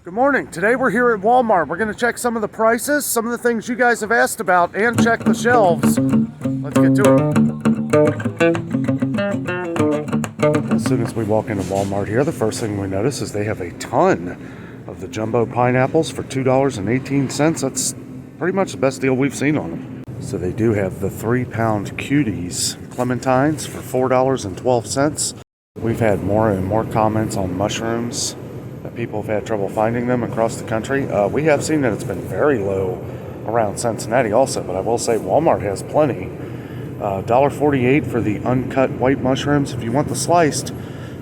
Good morning. Today we're here at Walmart. We're going to check some of the prices, some of the things you guys have asked about, and check the shelves. Let's get to it. As soon as we walk into Walmart here, the first thing we notice is they have a ton of the jumbo pineapples for $2.18. That's pretty much the best deal we've seen on them. So they do have the 3-pound cuties clementines for $4.12. We've had more and more comments on mushrooms. People have had trouble finding them across the country. We have seen that it's been very low around Cincinnati also, but I will say Walmart has plenty. $1.48 for the uncut white mushrooms. If you want the sliced,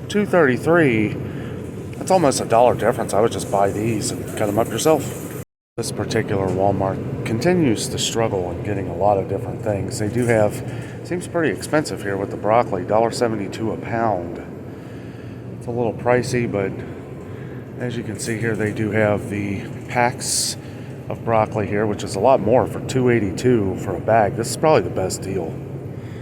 $2.33. That's almost $1 difference. I would just buy these and cut them up yourself. This particular Walmart continues to struggle in getting a lot of different things. They do have, seems pretty expensive here with the broccoli, $1.72 a pound. It's a little pricey, but as you can see here, they do have the packs of broccoli here, which is a lot more for $2.82 for a bag. This is probably the best deal.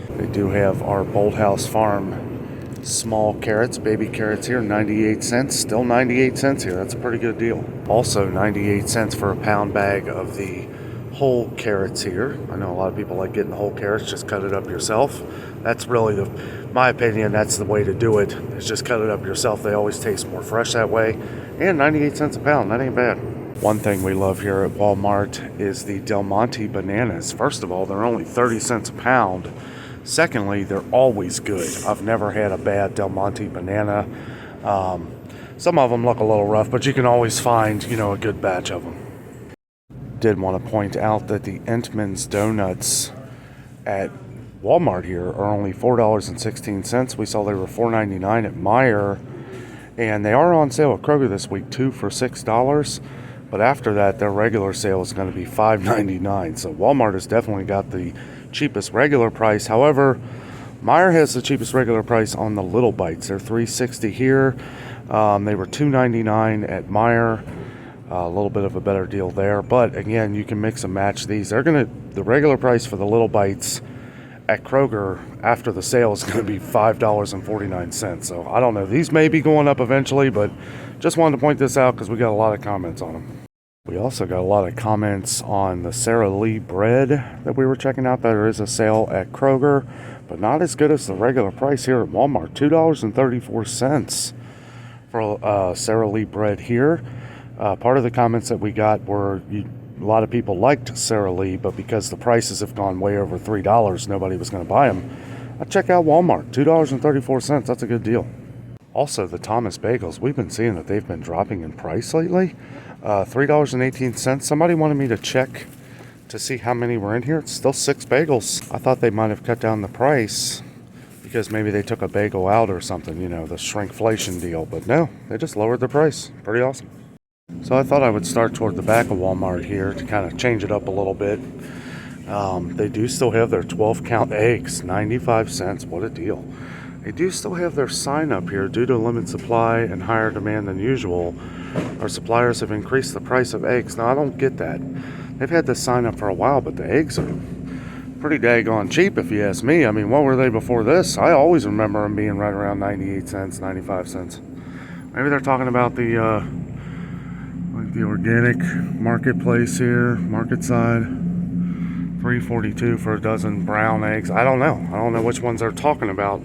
They do have our Bold House Farm small carrots, baby carrots here, 98 cents. Still 98 cents here. That's a pretty good deal. Also 98 cents for a pound bag of the whole carrots here. I know a lot of people like getting the whole carrots, just cut it up yourself. That's really my opinion, that's the way to do it, is just cut it up yourself. They always taste more fresh that way. And 98 cents a pound, that ain't bad. One thing we love here at Walmart is the Del Monte bananas. First of all, they're only 30 cents a pound. Secondly, they're always good. I've never had a bad Del Monte banana. Some of them look a little rough, but you can always find, a good batch of them. Did want to point out that the Entman's donuts at Walmart here are only $4.16. We saw they were $4.99 at Meijer, and they are on sale at Kroger this week too for $6. But after that, their regular sale is going to be $5.99. So Walmart has definitely got the cheapest regular price. However, Meijer has the cheapest regular price on the little bites. They're $3.60 here. They were $2.99 at Meijer. A little bit of a better deal there, but again, you can mix and match these. The regular price for the little bites at Kroger after the sale is going to be $5.49. So I don't know. These may be going up eventually, but just wanted to point this out because we got a lot of comments on them. We also got a lot of comments on the Sara Lee bread that we were checking out. There is a sale at Kroger, but not as good as the regular price here at Walmart. $2.34 for Sara Lee bread here. Part of the comments that we got were a lot of people liked Sara Lee, but because the prices have gone way over $3, nobody was going to buy them. Check out Walmart, $2.34. That's a good deal. Also, the Thomas bagels, we've been seeing that they've been dropping in price lately. $3.18. Somebody wanted me to check to see how many were in here. It's still 6 bagels. I thought they might have cut down the price because maybe they took a bagel out or something, the shrinkflation deal. But no, they just lowered the price. Pretty awesome. So I thought I would start toward the back of Walmart here to kind of change it up a little bit. They do still have their 12-count eggs, 95 cents. What a deal. They do still have their sign up here. Due to limited supply and higher demand than usual, our suppliers have increased the price of eggs. Now, I don't get that. They've had this sign up for a while, but the eggs are pretty daggone cheap if you ask me. I mean, what were they before this? I always remember them being right around 98 cents, 95 cents. Maybe they're talking about the organic marketplace here, market side. $3.42 for a dozen brown eggs. I don't know which ones they're talking about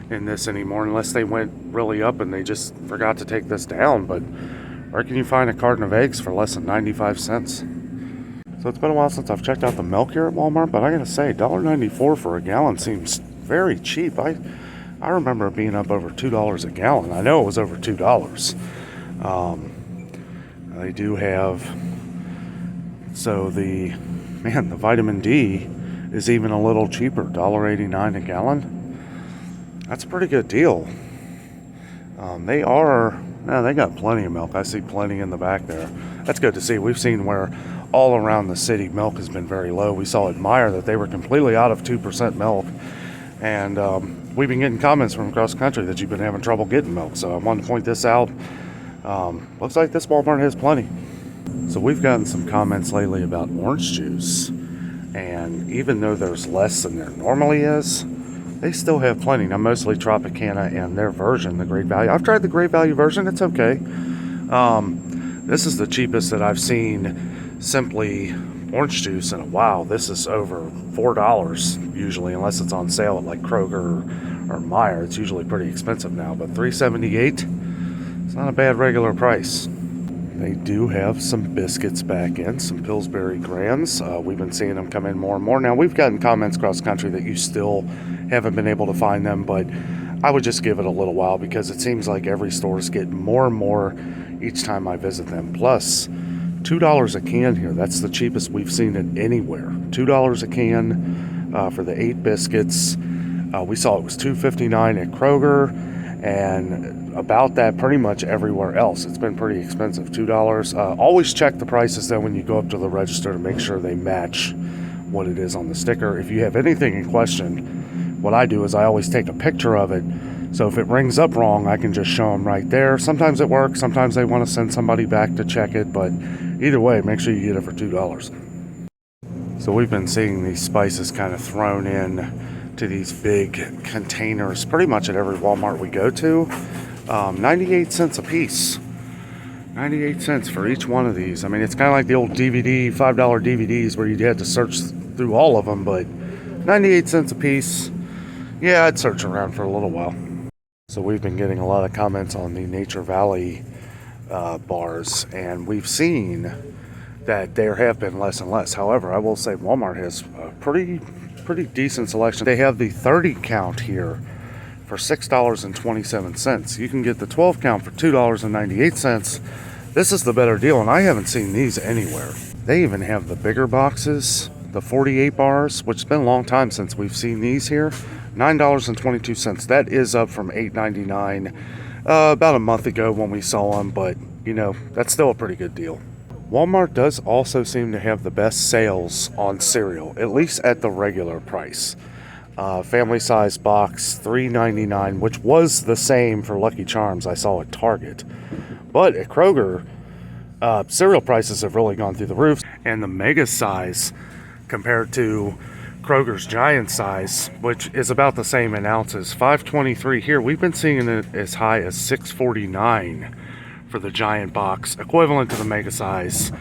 in this anymore, unless they went really up and they just forgot to take this down. But where can you find a carton of eggs for less than 95 cents? So it's been a while since I've checked out the milk here at Walmart, but I gotta say, $1.94 for a gallon seems very cheap. I remember it being up over $2 a gallon. I know it was over $2. They do have, the vitamin D is even a little cheaper, $1.89 a gallon. That's a pretty good deal. They got plenty of milk. I see plenty in the back there. That's good to see. We've seen where all around the city milk has been very low. We saw at Meijer that they were completely out of 2% milk. And we've been getting comments from across the country that you've been having trouble getting milk. So I wanted to point this out. Looks like this Walmart has plenty. So we've gotten some comments lately about orange juice, and even though there's less than there normally is, they still have plenty. Now, mostly Tropicana and their version, the Great Value. I've tried the Great Value version. It's okay. This is the cheapest that I've seen simply orange juice in a while. This is over $4 usually, unless it's on sale at like Kroger or Meijer. It's usually pretty expensive now, but $3.78, it's not a bad regular price. They do have some biscuits back in, some Pillsbury Grands. We've been seeing them come in more and more. Now, we've gotten comments across the country that you still haven't been able to find them, but I would just give it a little while because it seems like every store is getting more and more each time I visit them. Plus, $2 a can here. That's the cheapest we've seen it anywhere. $2 a can for the 8 biscuits. We saw it was $2.59 at Kroger, and about that pretty much everywhere else. It's been pretty expensive, $2. Always check the prices though when you go up to the register to make sure they match what it is on the sticker. If you have anything in question, what I do is I always take a picture of it, so if it rings up wrong, I can just show them right there. Sometimes it works, sometimes they want to send somebody back to check it, but either way, make sure you get it for $2. So we've been seeing these spices kind of thrown in to these big containers pretty much at every Walmart we go to. 98 cents a piece. 98 cents for each one of these. I mean, it's kind of like the old DVD, $5 DVDs where you had to search through all of them, but 98 cents a piece. Yeah, I'd search around for a little while. So we've been getting a lot of comments on the Nature Valley bars, and we've seen that there have been less and less. However, I will say Walmart has a pretty decent selection. They have the 30 count here for $6.27. You can get the 12 count for $2.98. This is the better deal, and I haven't seen these anywhere. They even have the bigger boxes, the 48 bars, which has been a long time since we've seen these here. $9.22. That is up from $8.99 about a month ago when we saw them, but you know, that's still a pretty good deal. Walmart does also seem to have the best sales on cereal, at least at the regular price. Family size box, $3.99, which was the same for Lucky Charms I saw at Target. But at Kroger, cereal prices have really gone through the roof. And the mega size compared to Kroger's giant size, which is about the same in ounces, $5.23 here. We've been seeing it as high as $6.49 for the giant box, equivalent to the mega size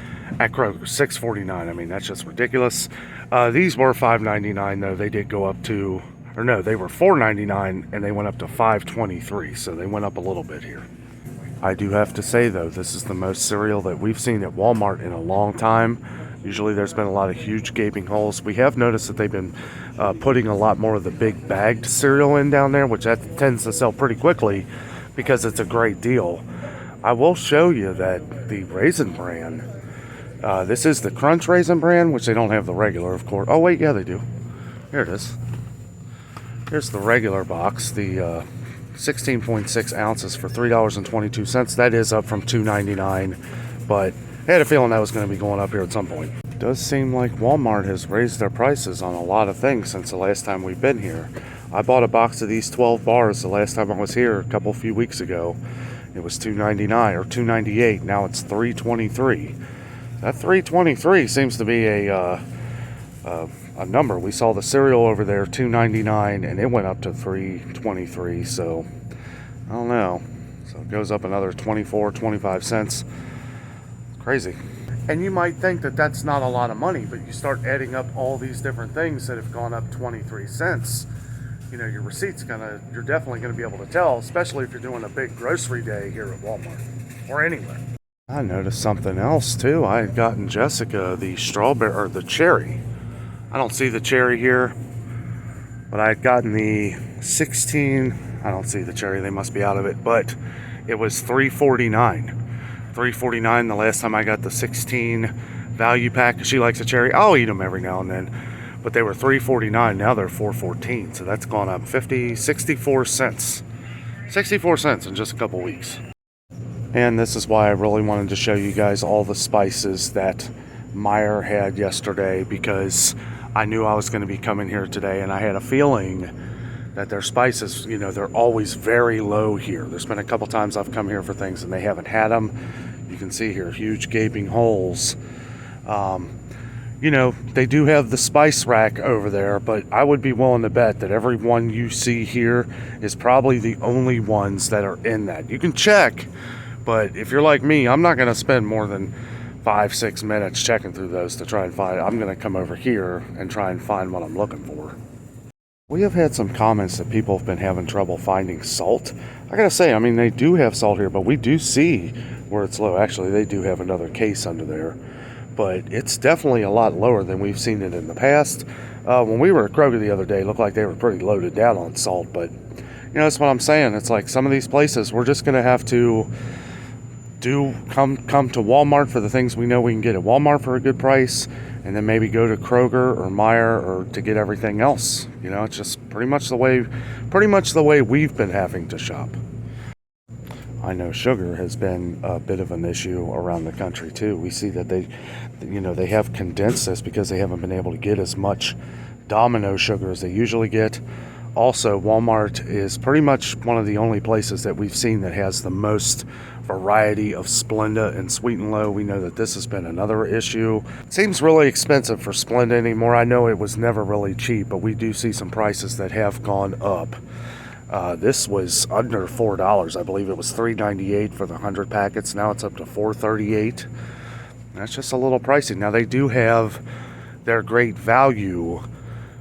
at Kroger, $6.49. I mean, that's just ridiculous. These were $5.99 though. They did go up to, or no, they were $4.99 and they went up to $5.23. So they went up a little bit here. I do have to say though, this is the most cereal that we've seen at Walmart in a long time. Usually there's been a lot of huge gaping holes. We have noticed that they've been putting a lot more of the big bagged cereal in down there, which that tends to sell pretty quickly because it's a great deal. I will show you that the Raisin Bran, this is the Crunch Raisin Bran, which they don't have the regular, of course. Oh wait, yeah they do. Here it is. Here's the regular box, the 16.6 ounces for $3.22. That is up from $2.99, but I had a feeling that was going to be going up here at some point. It does seem like Walmart has raised their prices on a lot of things since the last time we've been here. I bought a box of these 12 bars the last time I was here a few weeks ago. It was $2.99 or $2.98. Now it's $3.23. That $3.23 seems to be a number. We saw the cereal over there, $2.99, and it went up to $3.23. So I don't know. So it goes up another 24, 25 cents. Crazy. And you might think that that's not a lot of money, but you start adding up all these different things that have gone up 23 cents. You know, your receipt's you're definitely gonna be able to tell, especially if you're doing a big grocery day here at Walmart or anywhere. I noticed something else too. I had gotten Jessica the strawberry or the cherry. I don't see the cherry here, but I had gotten the 16. I don't see the cherry. They must be out of it, but it was $3.49. $3.49 the last time I got the 16 value pack. She likes a cherry. I'll eat them every now and then. But they were $3.49. Now they're $4.14. So that's gone up 64 cents. 64 cents in just a couple weeks. And this is why I really wanted to show you guys all the spices that Meijer had yesterday, because I knew I was going to be coming here today, and I had a feeling that their spices, you know, they're always very low here. There's been a couple times I've come here for things and they haven't had them. You can see here, huge gaping holes. You know, they do have the spice rack over there, but I would be willing to bet that every one you see here is probably the only ones that are in that. You can check, But if you're like me, I'm not going to spend more than 5-6 minutes checking through those to try and find. I'm going to come over here and try and find what I'm looking for. We have had some comments that people have been having trouble finding salt. I gotta say, I mean, they do have salt here, but we do see where it's low. Actually, they do have another case under there, but it's definitely a lot lower than we've seen it in the past. When we were at Kroger the other day, it looked like they were pretty loaded down on salt, but you know, that's what I'm saying. It's like some of these places, we're just gonna have to come to Walmart for the things we know we can get at Walmart for a good price, and then maybe go to Kroger or Meijer or to get everything else. You know, it's just pretty much the way we've been having to shop. I know sugar has been a bit of an issue around the country too. We see that they have condensed this because they haven't been able to get as much Domino sugar as they usually get. Also, Walmart is pretty much one of the only places that we've seen that has the most variety of Splenda and Sweet and Low. We know that this has been another issue. It seems really expensive for Splenda anymore. I know it was never really cheap, but we do see some prices that have gone up. This was under $4. I believe it was $3.98 for the 100 packets. Now it's up to $4.38. That's just a little pricey. Now they do have their great value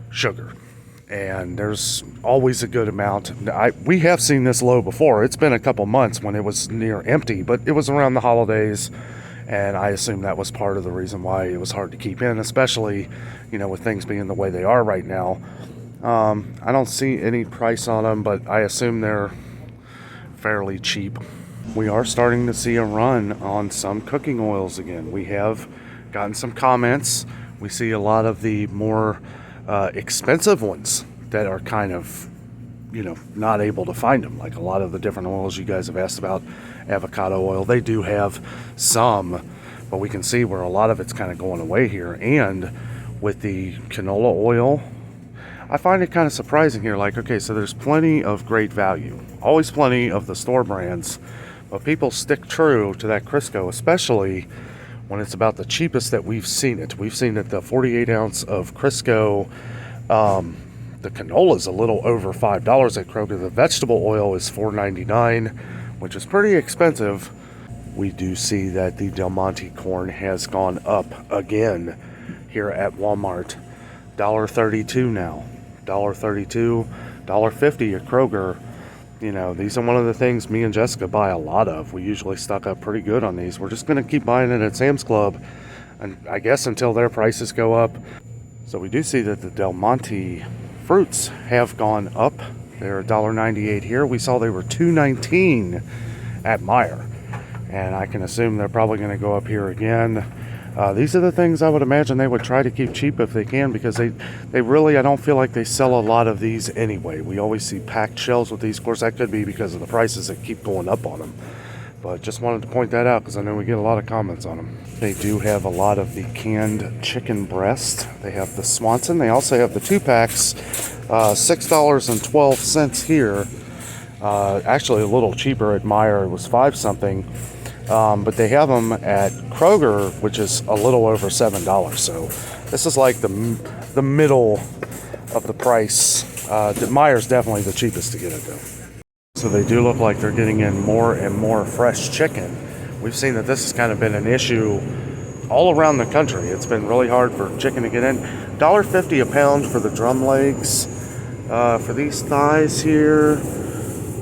sugar, and there's always a good amount. We have seen this low before. It's been a couple months when it was near empty, but it was around the holidays, and I assume that was part of the reason why it was hard to keep in, especially, you know, with things being the way they are right now. I don't see any price on them, but I assume they're fairly cheap. We are starting to see a run on some cooking oils again. We have gotten some comments. We see a lot of the more expensive ones that are kind of, you know, not able to find them. Like a lot of the different oils you guys have asked about, avocado oil, they do have some, but we can see where a lot of it's kind of going away here. And with the canola oil, I find it kind of surprising here. Like, okay, so there's plenty of great value, always plenty of the store brands, but people stick true to that Crisco, especially when it's about the cheapest that we've seen it. We've seen that the 48 ounce of Crisco, the canola is a little over $5 at Kroger. The vegetable oil is $4.99, which is pretty expensive. We do see that the Del Monte corn has gone up again here at Walmart. $1.32 now. $1.32, $1.50 at Kroger. You know, these are one of the things me and Jessica buy a lot of. We usually stock up pretty good on these. We're just going to keep buying it at Sam's Club, and I guess until their prices go up. So we do see that the Del Monte fruits have gone up. They're $1.98 here. We saw they were $2.19 at Meijer, and I can assume they're probably going to go up here again. These are the things I would imagine they would try to keep cheap if they can, because they really, I don't feel like they sell a lot of these anyway. We always see packed shelves with these. Of course, that could be because of the prices that keep going up on them. But just wanted to point that out because I know we get a lot of comments on them. They do have a lot of the canned chicken breast. They have the Swanson. They also have the 2-packs, $6.12 here. Actually a little cheaper at Meijer. It was 5 something. But they have them at Kroger, which is a little over $7. So this is like the middle of the price. Meijer's definitely the cheapest to get it though. So they do look like they're getting in more and more fresh chicken. We've seen that this has kind of been an issue all around the country. It's been really hard for chicken to get in. $1.50 a pound for the drum legs. For these thighs here,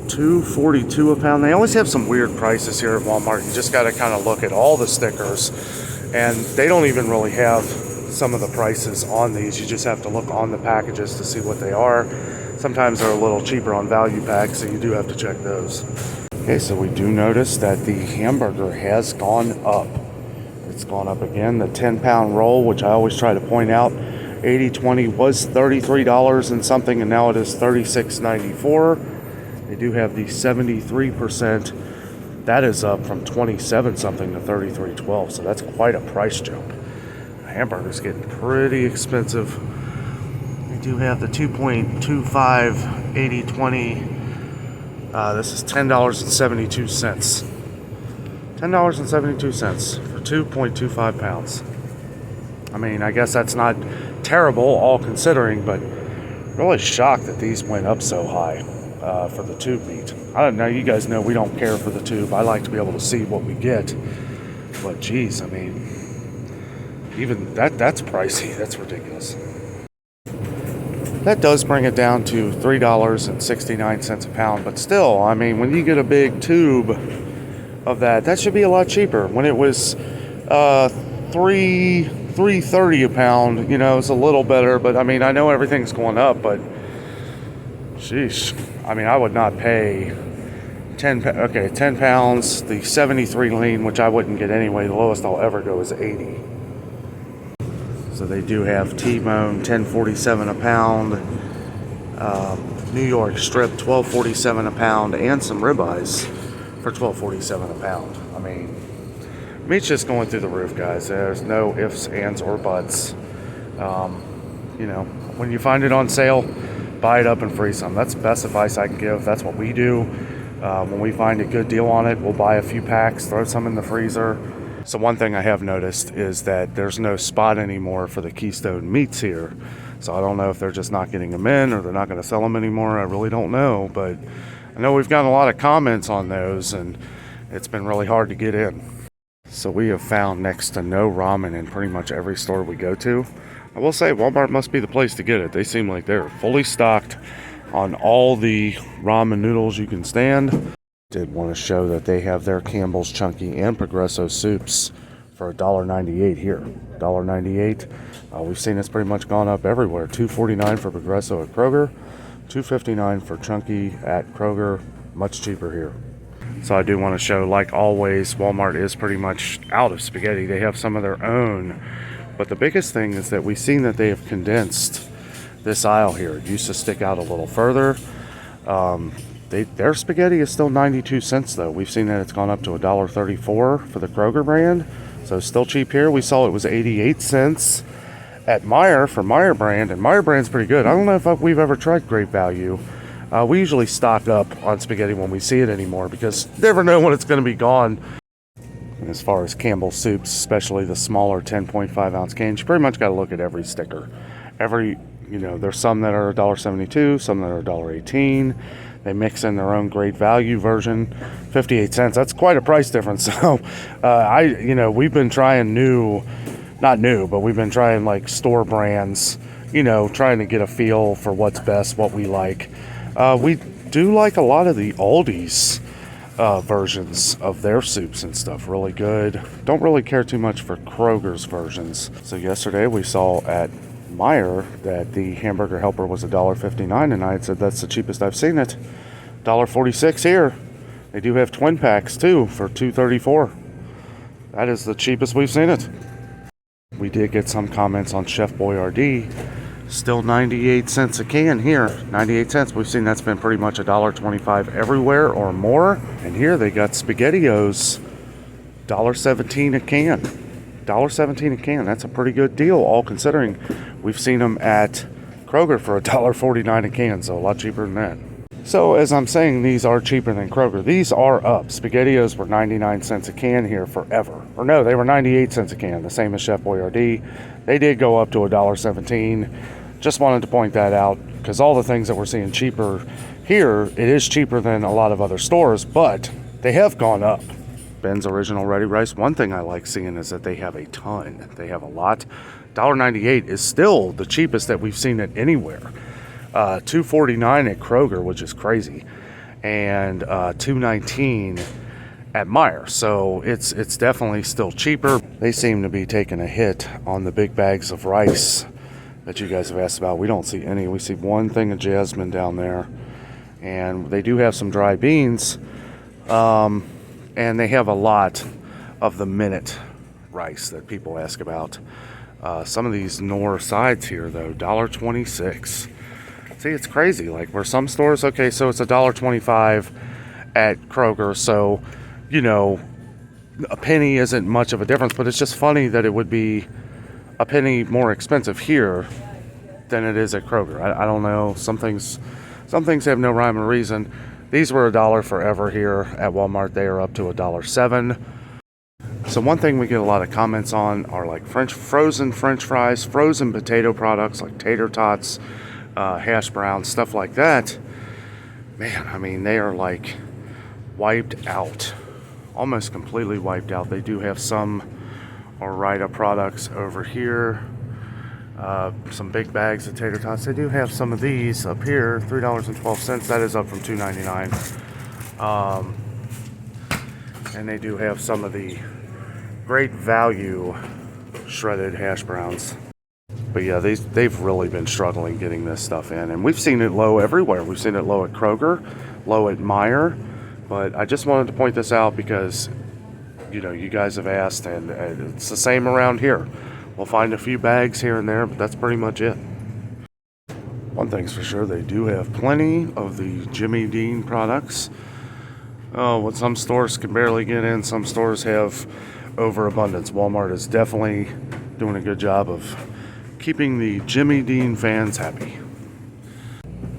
$2.42 a pound. They always have some weird prices here at Walmart. You just got to kind of look at all the stickers, and they don't even really have some of the prices on these. You just have to look on the packages to see what they are. Sometimes they're a little cheaper on value packs, so you do have to check those. Okay, so we do notice that the hamburger has gone up. It's gone up again. The 10-pound roll, which I always try to point out, 80/20 was $33 and something, and now it is $36.94. They do have the 73%. That is up from 27 something to 33.12, so that's quite a price jump. The hamburger's getting pretty expensive. We do have the 2.25 80/20. This is $10.72. $10.72 for 2.25 pounds. I mean, I guess that's not terrible, all considering, but really shocked that these went up so high for the tube meat. I don't know, you guys know we don't care for the tube. I like to be able to see what we get. But geez, I mean, even that's pricey. That's ridiculous. That does bring it down to $3.69 a pound, but still, I mean, when you get a big tube of that should be a lot cheaper. When it was $3.30 a pound, you know, it's a little better, but I mean, I know everything's going up, but sheesh, I mean, I would not pay 10 pounds, the 73 lean, which I wouldn't get anyway. The lowest I'll ever go is 80. So they do have T-bone, $10.47 a pound, New York strip, $12.47 a pound, and some ribeyes for $12.47 a pound. I mean, meat's just going through the roof, guys. There's no ifs, ands, or buts. You know, when you find it on sale, buy it up and freeze some. That's the best advice I can give. That's what we do. When we find a good deal on it, we'll buy a few packs, throw some in the freezer. So one thing I have noticed is that there's no spot anymore for the Keystone meats here. So I don't know if they're just not getting them in or they're not going to sell them anymore. I really don't know. But I know we've gotten a lot of comments on those, and it's been really hard to get in. So we have found next to no ramen in pretty much every store we go to. I will say Walmart must be the place to get it. They seem like they're fully stocked on all the ramen noodles you can stand. Did want to show that they have their Campbell's Chunky and Progresso soups for $1.98 here. $1.98. We've seen it's pretty much gone up everywhere. $2.49 for Progresso at Kroger, $2.59 for Chunky at Kroger. Much cheaper here. So I do want to show, like always, Walmart is pretty much out of spaghetti. They have some of their own, but the biggest thing is that we've seen that they have condensed this aisle here. It used to stick out a little further. Their spaghetti is still 92 cents though. We've seen that it's gone up to $1.34 for the Kroger brand, so still cheap here. We saw it was 88 cents at Meijer for Meijer brand, and Meijer brand's pretty good. I don't know if we've ever tried Great Value. We usually stock up on spaghetti when we see it anymore because you never know when it's going to be gone. And as far as Campbell's soups, especially the smaller 10.5 ounce cans, you pretty much got to look at every sticker. You know, there's some that are $1.72, some that are $1.18. They mix in their own Great Value version, 58 cents. That's quite a price difference. So, we've been trying but we've been trying like store brands, you know, trying to get a feel for what's best, what we like. We do like a lot of the Aldi's versions of their soups and stuff. Really good. Don't really care too much for Kroger's versions. So yesterday we saw at Meijer that the hamburger helper was $1.59, and I had said that's the cheapest I've seen it. $1.46 here. They do have twin packs too for $2.34. That is the cheapest we've seen it. We did get some comments on Chef Boyardee. Still 98 cents a can here. 98 cents. We've seen that's been pretty much $1.25 everywhere or more. And here they got SpaghettiOs, $1.17 a can. $1.17 a can. That's a pretty good deal, all considering we've seen them at Kroger for $1.49 a can, so a lot cheaper than that. So as I'm saying, these are cheaper than Kroger. These are up. SpaghettiOs were 99 cents a can here forever. Or no, they were 98 cents a can, the same as Chef Boyardee. They did go up to $1.17. Just wanted to point that out because all the things that we're seeing cheaper here, it is cheaper than a lot of other stores, but they have gone up. Ben's Original Ready Rice, one thing I like seeing is that they have a ton. They have a lot. $1.98 is still the cheapest that we've seen it anywhere. $2.49 at Kroger, which is crazy, and $2.19 at Meijer. So it's definitely still cheaper. They seem to be taking a hit on the big bags of rice that you guys have asked about. We don't see any. We see one thing of jasmine down there, and they do have some dry beans. And they have a lot of the minute rice that people ask about. Some of these Knorr sides here, though, $1.26. See, it's crazy. Like, where some stores, okay, so it's $1.25 at Kroger, so, you know, a penny isn't much of a difference, but it's just funny that it would be a penny more expensive here than it is at Kroger. I don't know. Some things have no rhyme or reason. These were $1 forever here at Walmart. They are up to $1.07. So one thing we get a lot of comments on are like frozen French fries, frozen potato products like tater tots, hash browns, stuff like that. Man, I mean, they are like wiped out. Almost completely wiped out. They do have some Ore-Ida products over here. Some big bags of tater tots. They do have some of these up here, $3.12. That is up from $2.99. And they do have some of the great value shredded hash browns. But yeah, they've really been struggling getting this stuff in. And we've seen it low everywhere. We've seen it low at Kroger, low at Meijer. But I just wanted to point this out because, you know, you guys have asked, and it's the same around here. We'll find a few bags here and there, but that's pretty much it. One thing's for sure, they do have plenty of the Jimmy Dean products. Oh, what some stores can barely get in, some stores have overabundance. Walmart is definitely doing a good job of keeping the Jimmy Dean fans happy.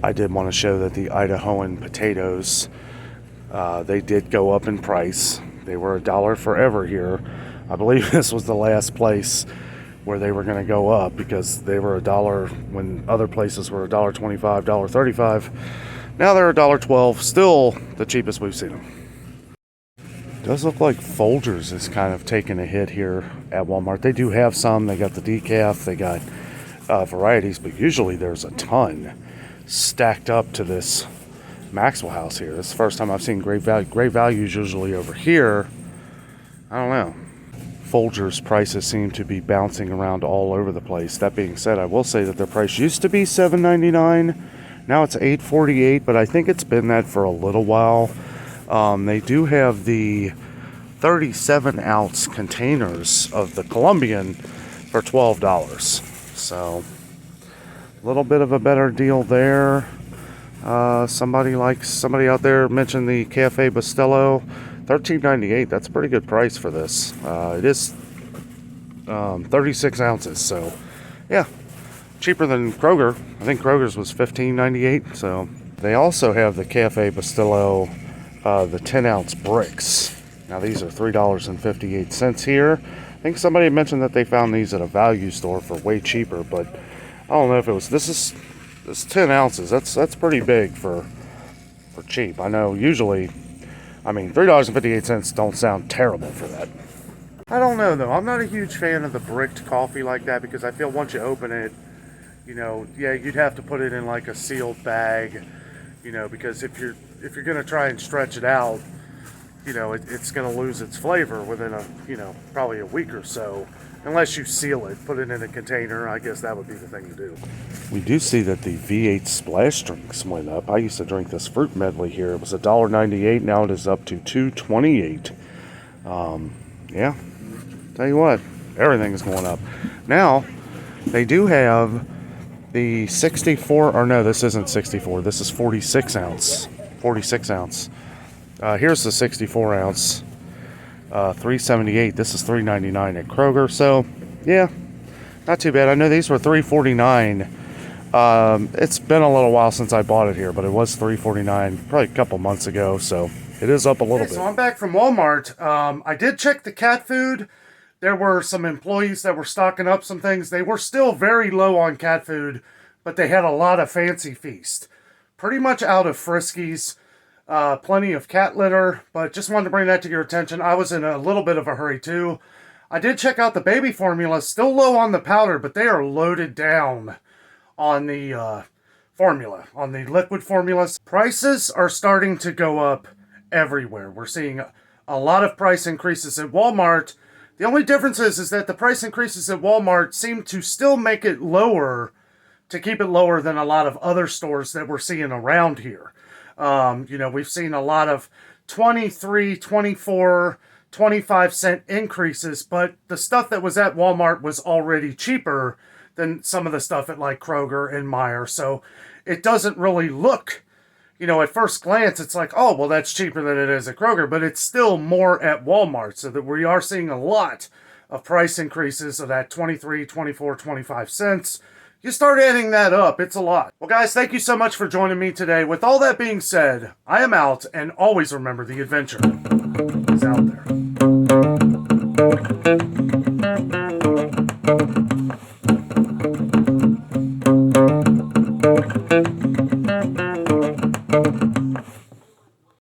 I did want to show that the Idahoan potatoes, they did go up in price. They were $1 forever here. I believe this was the last place where they were going to go up because they were $1 when other places were $1.25, $1.35. Now they're $1.12, still the cheapest we've seen them. Does look like Folgers is kind of taking a hit here at Walmart. They do have some. They got the decaf. They got varieties, but usually there's a ton stacked up to this Maxwell house here. This is the first time I've seen great value. Great value is usually over here. I don't know. Folgers prices seem to be bouncing around all over the place. That being said, I will say that their price used to be $7.99. Now it's $8.48, but I think it's been that for a little while. They do have the 37-ounce containers of the Colombian for $12. So, a little bit of a better deal there. Somebody out there mentioned the Cafe Bustelo, $13.98. That's a pretty good price for this. It is 36 ounces, so yeah, cheaper than Kroger. I think Kroger's was $15.98. So they also have the Cafe Bustelo, the 10-ounce bricks. Now these are $3.58 here. I think somebody mentioned that they found these at a value store for way cheaper, but I don't know if it was. This is 10 ounces. That's pretty big for cheap. I know usually, I mean, $3.58 don't sound terrible for that. I don't know though. I'm not a huge fan of the bricked coffee like that because I feel once you open it, you know, yeah, you'd have to put it in like a sealed bag, you know, because if you're gonna try and stretch it out, you know, it's gonna lose its flavor within probably a week or so. Unless you seal it, put it in a container, I guess that would be the thing to do. We do see that the V8 splash drinks went up. I used to drink this fruit medley here. It was $1.98. Now it is up to $2.28. Yeah, tell you what, everything is going up. Now, they do have the 64, or no, this isn't 64. This is 46 ounce. 46 ounce. Here's the 64 ounce. $3.78. This is $3.99 at Kroger. So, yeah, not too bad. I know these were $3.49. It's been a little while since I bought it here, but it was $3.49 probably a couple months ago. So it is up a little bit. So I'm back from Walmart. I did check the cat food. There were some employees that were stocking up some things. They were still very low on cat food, but they had a lot of Fancy Feast. Pretty much out of Friskies. Plenty of cat litter, but just wanted to bring that to your attention. I was in a little bit of a hurry too. I did check out the baby formula, still low on the powder, but they are loaded down on the formula, on the liquid formulas. Prices are starting to go up everywhere. We're seeing a lot of price increases at Walmart. The only difference is that the price increases at Walmart seem to still make it lower, to keep it lower than a lot of other stores that we're seeing around here. We've seen a lot of 23, 24, 25-cent increases, but the stuff that was at Walmart was already cheaper than some of the stuff at like Kroger and Meijer. So it doesn't really look, at first glance, it's like, oh, well, that's cheaper than it is at Kroger, but it's still more at Walmart. So that we are seeing a lot of price increases of that 23, 24, 25 cents. You start adding that up, it's a lot. Well, guys, thank you so much for joining me today. With all that being said, I am out, and always remember the adventure is out there.